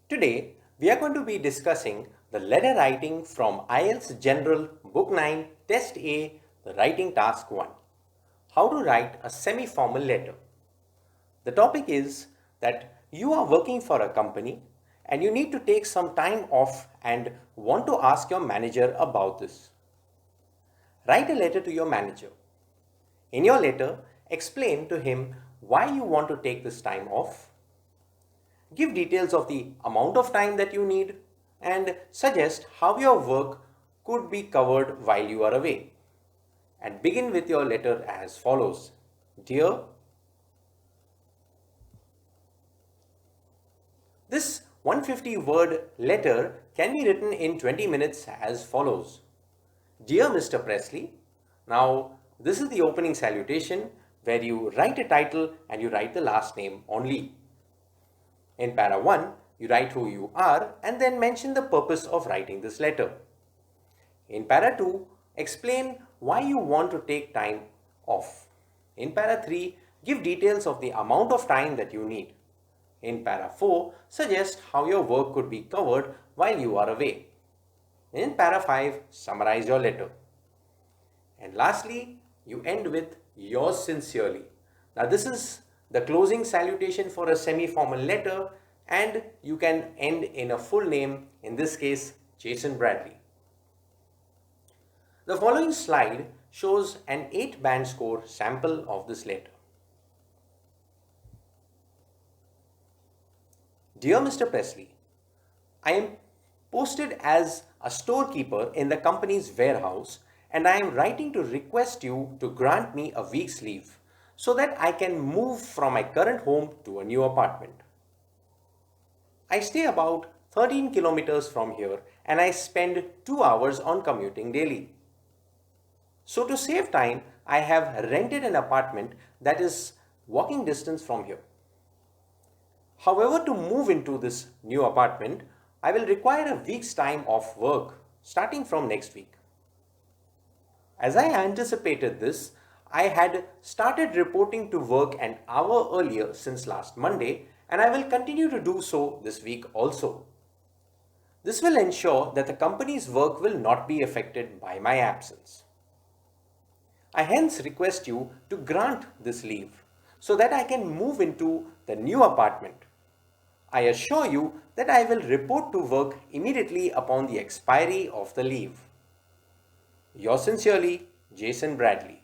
Today, we are going to be discussing the letter writing from IELTS General Book 9 Test A, the Writing Task 1. How to write a semi-formal letter. The topic is that you are working for a company and you need to take some time off and want to ask your manager about this. Write a letter to your manager. In your letter, explain to him why you want to take this time off. Give details of the amount of time that you need and suggest how your work could be covered while you are away. And begin with your letter as follows. Dear, this 150-word letter can be written in 20 minutes as follows. Dear Mr. Presley, now this is the opening salutation where you write a title and you write the last name only. In para 1, you write who you are and then mention the purpose of writing this letter. In para 2, explain why you want to take time off. In para 3, give details of the amount of time that you need. In para 4, suggest how your work could be covered while you are away. In para 5, summarize your letter. And lastly, you end with yours sincerely. Now this is the closing salutation for a semi-formal letter, and you can end in a full name, in this case Jason Bradley. The following slide shows an 8-band score sample of this letter. Dear Mr. Presley, I am posted as a storekeeper in the company's warehouse and I am writing to request you to grant me a week's leave so that I can move from my current home to a new apartment. I stay about 13 kilometers from here and I spend 2 hours on commuting daily. So to save time, I have rented an apartment that is walking distance from here. However, to move into this new apartment, I will require a week's time of work starting from next week. As I anticipated this, I had started reporting to work an hour earlier since last Monday, and I will continue to do so this week also. This will ensure that the company's work will not be affected by my absence. I hence request you to grant this leave so that I can move into the new apartment. I assure you that I will report to work immediately upon the expiry of the leave. Yours sincerely, Jason Bradley.